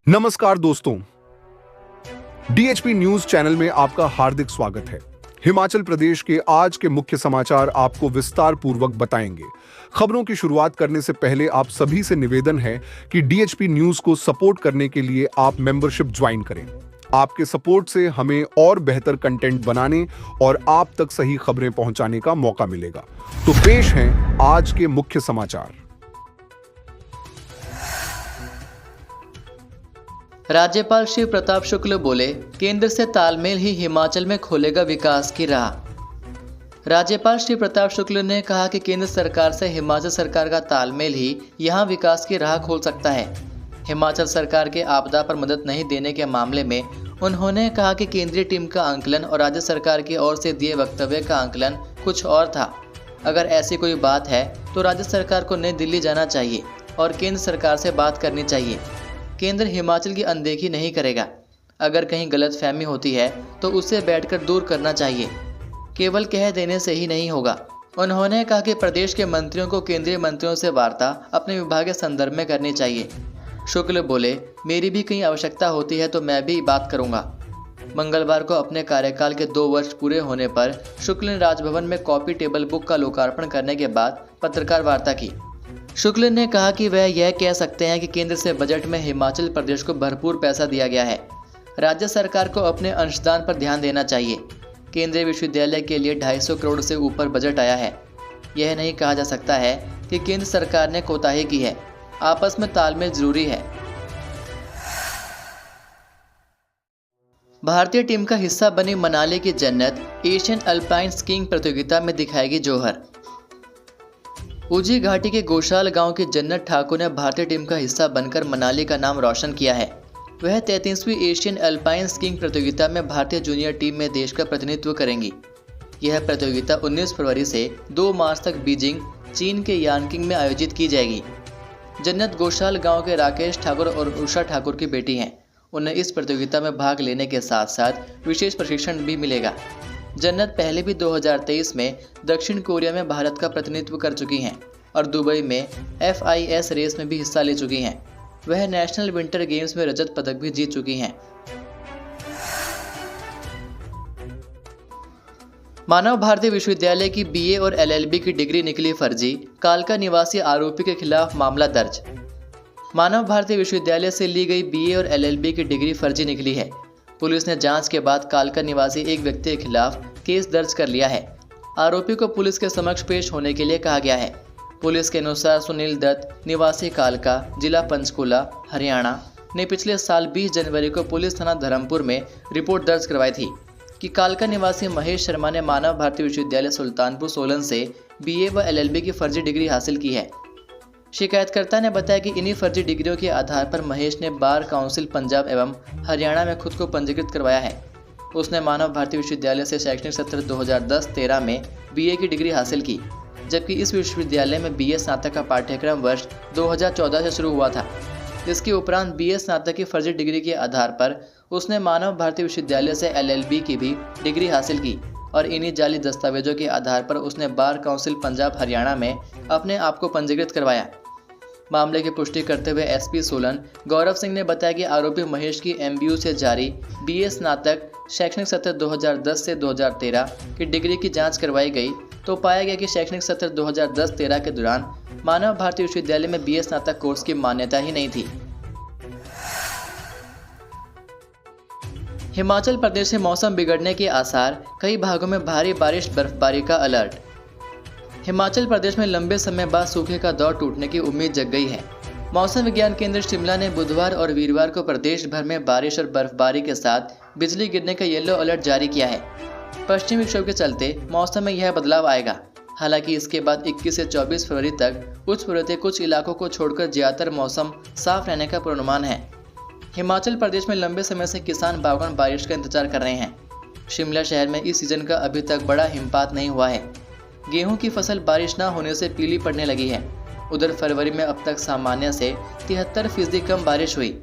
नमस्कार दोस्तों, DHP news channel में आपका हार्दिक स्वागत है। हिमाचल प्रदेश के आज के मुख्य समाचार आपको विस्तार पूर्वक बताएंगे। खबरों की शुरुआत करने से पहले आप सभी से निवेदन है कि डीएचपी न्यूज को सपोर्ट करने के लिए आप मेंबरशिप ज्वाइन करें। आपके सपोर्ट से हमें और बेहतर कंटेंट बनाने और आप तक सही खबरें पहुंचाने का मौका मिलेगा। तो पेश हैं आज के मुख्य समाचार। राज्यपाल शिव प्रताप शुक्ल बोले, केंद्र से तालमेल ही हिमाचल में खोलेगा विकास की राह। राज्यपाल श्री प्रताप शुक्ल ने कहा कि केंद्र सरकार से हिमाचल सरकार का तालमेल ही यहां विकास की राह खोल सकता है। हिमाचल सरकार के आपदा पर मदद नहीं देने के मामले में उन्होंने कहा कि केंद्रीय टीम का आंकलन और राज्य सरकार की ओर से दिए वक्तव्य का आंकलन कुछ और था। अगर ऐसी कोई बात है तो राज्य सरकार को नई दिल्ली जाना चाहिए और केंद्र सरकार से बात करनी चाहिए। केंद्र हिमाचल की अनदेखी नहीं करेगा। अगर कहीं गलतफहमी होती है तो उसे बैठकर दूर करना चाहिए, केवल कह देने से ही नहीं होगा। उन्होंने कहा कि प्रदेश के मंत्रियों को केंद्रीय मंत्रियों से वार्ता अपने विभाग के संदर्भ में करनी चाहिए। शुक्ल बोले, मेरी भी कहीं आवश्यकता होती है तो मैं भी बात करूंगा। मंगलवार को अपने कार्यकाल के 2 वर्ष पूरे होने पर शुक्ल ने राजभवन में कॉपी टेबल बुक का लोकार्पण करने के बाद पत्रकार वार्ता की। शुक्ल ने कहा कि वह यह कह सकते हैं कि केंद्र से बजट में हिमाचल प्रदेश को भरपूर पैसा दिया गया है। राज्य सरकार को अपने अंशदान पर ध्यान देना चाहिए। केंद्रीय विश्वविद्यालय के लिए 250 करोड़ से ऊपर बजट आया है। यह नहीं कहा जा सकता है कि केंद्र सरकार ने कोताही की है। आपस में तालमेल जरूरी है। भारतीय टीम का हिस्सा बनी मनाली की जन्नत एशियन अल्पाइन स्कीइंग प्रतियोगिता में दिखाएगी जौहर। ऊजी घाटी के गोशाल गांव की जन्नत ठाकुर ने भारतीय टीम का हिस्सा बनकर मनाली का नाम रोशन किया है। वह 33वीं एशियन अल्पाइन स्कीइंग प्रतियोगिता में भारतीय जूनियर टीम में देश का प्रतिनिधित्व करेंगी। यह प्रतियोगिता 19 फरवरी से 2 मार्च तक बीजिंग, चीन के यानकिंग में आयोजित की जाएगी। जन्नत गोशाल गांव के राकेश ठाकुर और उषा ठाकुर की बेटी हैं। उन्हें इस प्रतियोगिता में भाग लेने के साथ साथ विशेष प्रशिक्षण भी मिलेगा। जन्नत पहले भी 2023 में दक्षिण कोरिया में भारत का प्रतिनिधित्व कर चुकी हैं और दुबई में FIS रेस में भी हिस्सा ले चुकी हैं। वह नेशनल विंटर गेम्स में रजत पदक भी जीत चुकी हैं। मानव भारती विश्वविद्यालय की BA और LLB की डिग्री निकली फर्जी, कालका निवासी आरोपी के खिलाफ मामला दर्ज। मानव भारती विश्वविद्यालय से ली गई BA और LLB की डिग्री फर्जी निकली है। पुलिस ने जांच के बाद कालका निवासी एक व्यक्ति के खिलाफ केस दर्ज कर लिया है। आरोपी को पुलिस के समक्ष पेश होने के लिए कहा गया है। पुलिस के अनुसार सुनील दत्त निवासी कालका, जिला पंचकुला, हरियाणा ने पिछले साल 20 जनवरी को पुलिस थाना धर्मपुर में रिपोर्ट दर्ज करवाई थी कि कालका निवासी महेश शर्मा ने मानव भारती विश्वविद्यालय सुल्तानपुर सोलन से BA व LLB की फर्जी डिग्री हासिल की है। शिकायतकर्ता ने बताया कि इन्हीं फर्जी डिग्रियों के आधार पर महेश ने बार काउंसिल पंजाब एवं हरियाणा में खुद को पंजीकृत करवाया है। उसने मानव भारती विश्वविद्यालय से शैक्षणिक सत्र 2010-13 में BA की डिग्री हासिल की, जबकि इस विश्वविद्यालय में BA स्नातक का पाठ्यक्रम वर्ष 2014 से शुरू हुआ था। इसके उपरांत BA स्नातक की फर्जी डिग्री के आधार पर उसने मानव भारती विश्वविद्यालय से LLB की भी डिग्री हासिल की और इन्हीं जाली दस्तावेजों के आधार पर उसने बार काउंसिल पंजाब हरियाणा में अपने आप को पंजीकृत करवाया। मामले की पुष्टि करते हुए SP सोलन गौरव सिंह ने बताया कि आरोपी महेश की MBU से जारी BA स्नातक शैक्षणिक सत्र 2010 से 2013 की डिग्री की जांच करवाई गई तो पाया गया कि शैक्षणिक सत्र 2010-13 के दौरान मानव भारती विश्वविद्यालय में BA स्नातक कोर्स की मान्यता ही नहीं थी। हिमाचल प्रदेश में मौसम बिगड़ने के आसार, कई भागों में भारी बारिश बर्फबारी का अलर्ट। हिमाचल प्रदेश में लंबे समय बाद सूखे का दौर टूटने की उम्मीद जग गई है। मौसम विज्ञान केंद्र शिमला ने बुधवार और वीरवार को प्रदेश भर में बारिश और बर्फबारी के साथ बिजली गिरने का येलो अलर्ट जारी किया है। पश्चिमी विक्षोभ के चलते मौसम में यह बदलाव आएगा। हालांकि इसके बाद 21 से 24 फरवरी तक उच्च पर्वतीय कुछ इलाकों को छोड़कर ज्यादातर मौसम साफ रहने का पूर्वानुमान है। हिमाचल प्रदेश में लंबे समय से किसान बागवान बारिश का इंतजार कर रहे हैं। शिमला शहर में इस सीजन का अभी तक बड़ा हिमपात नहीं हुआ है। गेहूं की फसल बारिश न होने से पीली पड़ने लगी है। उधर फरवरी में अब तक सामान्य से 73% कम बारिश हुई।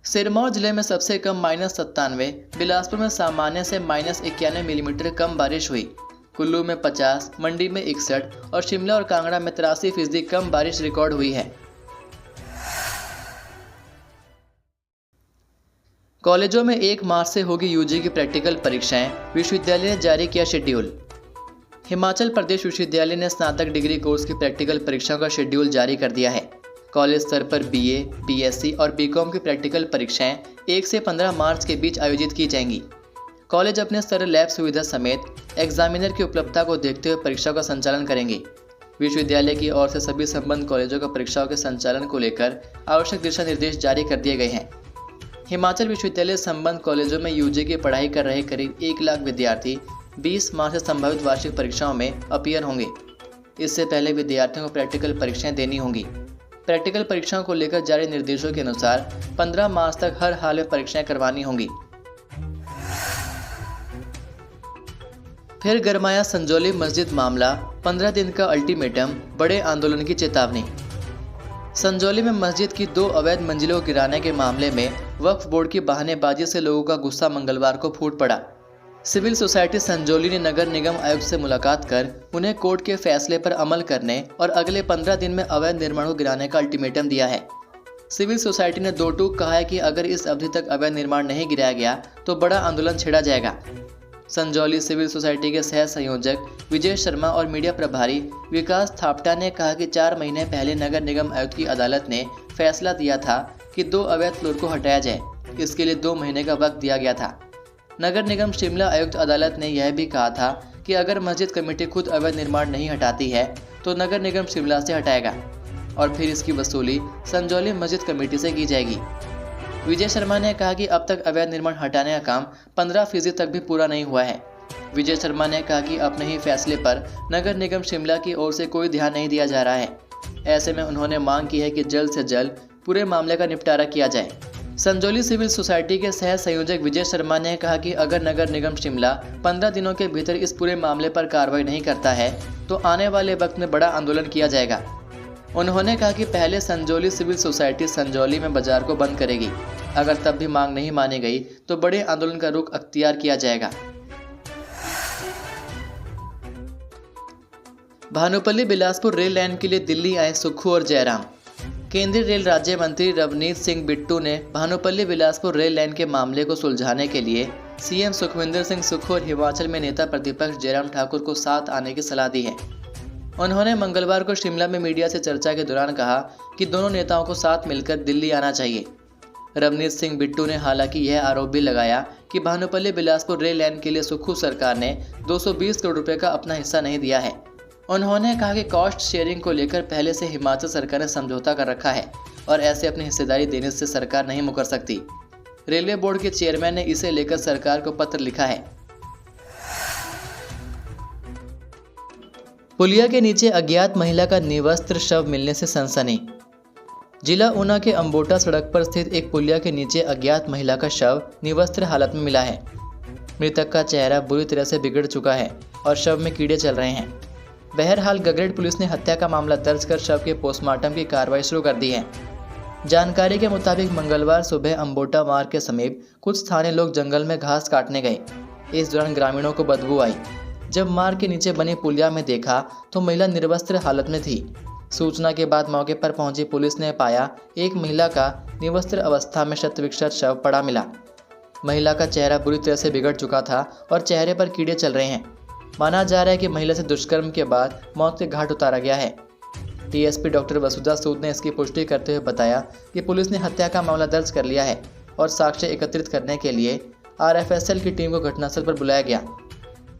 सिरमौर जिले में सबसे कम -97, बिलासपुर में सामान्य से -91 मिलीमीटर कम बारिश हुई। कुल्लू में 50, मंडी में 61 और शिमला और कांगड़ा में 83% कम बारिश रिकॉर्ड हुई है। कॉलेजों में 1 मार्च से होगी यूजी की प्रैक्टिकल परीक्षाएं, विश्वविद्यालय ने जारी किया शेड्यूल। हिमाचल प्रदेश विश्वविद्यालय ने स्नातक डिग्री कोर्स की प्रैक्टिकल परीक्षाओं का शेड्यूल जारी कर दिया है। कॉलेज स्तर पर बीए, बीएससी और बीकॉम की प्रैक्टिकल परीक्षाएं 1 से 15 मार्च के बीच आयोजित की जाएंगी। कॉलेज अपने स्तर लैब सुविधा समेत एग्जामिनर की उपलब्धता को देखते हुए परीक्षा का संचालन करेंगे। विश्वविद्यालय की ओर से सभी संबद्ध कॉलेजों का परीक्षाओं के संचालन को लेकर आवश्यक दिशा निर्देश जारी कर दिए गए हैं। हिमाचल विश्वविद्यालय संबद्ध कॉलेजों में यूजी की पढ़ाई कर रहे करीब 1 लाख विद्यार्थी 20 मार्च से संभावित वार्षिक परीक्षाओं में अपीयर होंगे। इससे पहले विद्यार्थियों को प्रैक्टिकल परीक्षाएं देनी होंगी। प्रैक्टिकल परीक्षाओं को लेकर जारी निर्देशों के अनुसार 15 मार्च तक हर हाल में परीक्षाएं करवानी होंगी। फिर गरमाया संजौली मस्जिद मामला, 15 दिन का अल्टीमेटम, बड़े आंदोलन की चेतावनी। संजौली में मस्जिद की 2 अवैध मंजिलों को गिराने के मामले में वक्फ बोर्ड की बहानेबाजी से लोगों का गुस्सा मंगलवार को फूट पड़ा। सिविल सोसाइटी संजौली ने नगर निगम आयुक्त से मुलाकात कर उन्हें कोर्ट के फैसले पर अमल करने और अगले 15 दिन में अवैध निर्माण को गिराने का अल्टीमेटम दिया है। सिविल सोसाइटी ने 2 टूक कहा है कि अगर इस अवधि तक अवैध निर्माण नहीं गिराया गया तो बड़ा आंदोलन छेड़ा जाएगा। संजौली सिविल सोसाइटी के सह संयोजक विजय शर्मा और मीडिया प्रभारी विकास थापटा ने कहा कि 4 महीने पहले नगर निगम आयुक्त की अदालत ने फैसला दिया था कि 2 अवैध फ्लोर को हटाया जाए। इसके लिए 2 महीने का वक्त दिया गया था। नगर निगम शिमला आयुक्त अदालत ने यह भी कहा था कि अगर मस्जिद कमेटी खुद अवैध निर्माण नहीं हटाती है तो नगर निगम शिमला से हटाएगा और फिर इसकी वसूली संजौली मस्जिद कमेटी से की जाएगी। विजय शर्मा ने कहा कि अब तक अवैध निर्माण हटाने का काम 15% तक भी पूरा नहीं हुआ है। विजय शर्मा ने कहा कि अपने ही फैसले पर नगर निगम शिमला की ओर से कोई ध्यान नहीं दिया जा रहा है। ऐसे में उन्होंने मांग की है कि जल्द से जल्द पूरे मामले का निपटारा किया जाए। संजौली सिविल सोसाइटी के सह संयोजक विजय शर्मा ने कहा कि अगर नगर निगम शिमला 15 दिनों के भीतर इस पूरे मामले पर कार्रवाई नहीं करता है तो आने वाले वक्त में बड़ा आंदोलन किया जाएगा। उन्होंने कहा कि पहले संजौली सिविल सोसाइटी संजौली में बाजार को बंद करेगी। अगर तब भी मांग नहीं मानी गई तो बड़े आंदोलन का रुख अख्तियार किया जाएगा। भानुपल्ली बिलासपुर रेल लाइन के लिए दिल्ली आए सुक्खू और जयराम। केंद्रीय रेल राज्य मंत्री रवनीत सिंह बिट्टू ने भानुपल्ली बिलासपुर रेल लाइन के मामले को सुलझाने के लिए सीएम सुखविंदर सिंह सुक्खू और हिमाचल में नेता प्रतिपक्ष जयराम ठाकुर को साथ आने की सलाह दी है। उन्होंने मंगलवार को शिमला में मीडिया से चर्चा के दौरान कहा कि दोनों नेताओं को साथ मिलकर दिल्ली आना चाहिए। रवनीत सिंह बिट्टू ने हालांकि यह आरोप भी लगाया कि भानुपल्ली बिलासपुर रेल लाइन के लिए सुक्खू सरकार ने 220 करोड़ रुपए का अपना हिस्सा नहीं दिया है। उन्होंने कहा कि कॉस्ट शेयरिंग को लेकर पहले से हिमाचल सरकार ने समझौता कर रखा है और ऐसे अपनी हिस्सेदारी देने से सरकार नहीं मुकर सकती। रेलवे बोर्ड के चेयरमैन ने इसे लेकर सरकार को पत्र लिखा है। पुलिया के नीचे अज्ञात महिला का निवस्त्र शव मिलने से सनसनी। जिला ऊना के अम्बोटा सड़क पर स्थित एक पुलिया के नीचे अज्ञात महिला का शव निवस्त्र हालत में मिला है। मृतक का चेहरा बुरी तरह से बिगड़ चुका है और शव में कीड़े चल रहे हैं। बहरहाल गगरेट पुलिस ने हत्या का मामला दर्ज कर शव के पोस्टमार्टम की कार्रवाई शुरू कर दी है। जानकारी के मुताबिक मंगलवार सुबह अम्बोटा मार्ग के समीप कुछ स्थानीय लोग जंगल में घास काटने गए। इस दौरान ग्रामीणों को बदबू आई। जब मार्ग के नीचे बनी पुलिया में देखा तो महिला निर्वस्त्र हालत में थी। सूचना के बाद मौके पर पहुंची पुलिस ने पाया एक महिला का निवस्त्र अवस्था में शतविक्षत शव पड़ा मिला। महिला का चेहरा बुरी तरह से बिगड़ चुका था और चेहरे पर कीड़े चल रहे हैं। माना जा रहा है कि महिला से दुष्कर्म के बाद मौत के घाट उतारा गया है। टीएसपी डॉक्टर वसुधा सूद ने इसकी पुष्टि करते हुए बताया कि पुलिस ने हत्या का मामला दर्ज कर लिया है और साक्ष्य एकत्रित करने के लिए आरएफएसएल की टीम को घटनास्थल पर बुलाया गया।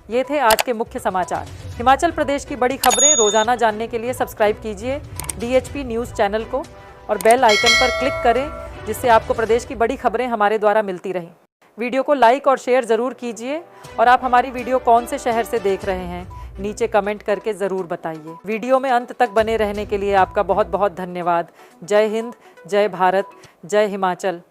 ये थे आज के मुख्य समाचार। हिमाचल प्रदेश की बड़ी खबरें रोजाना जानने के लिए सब्सक्राइब कीजिए DHP न्यूज़ चैनल को और बेल आइकन पर क्लिक करें, जिससे आपको प्रदेश की बड़ी खबरें हमारे द्वारा मिलती रहें। वीडियो को लाइक और शेयर ज़रूर कीजिए और आप हमारी वीडियो कौन से शहर से देख रहे हैं नीचे कमेंट करके ज़रूर बताइए। वीडियो में अंत तक बने रहने के लिए आपका बहुत बहुत धन्यवाद। जय हिंद, जय भारत, जय हिमाचल।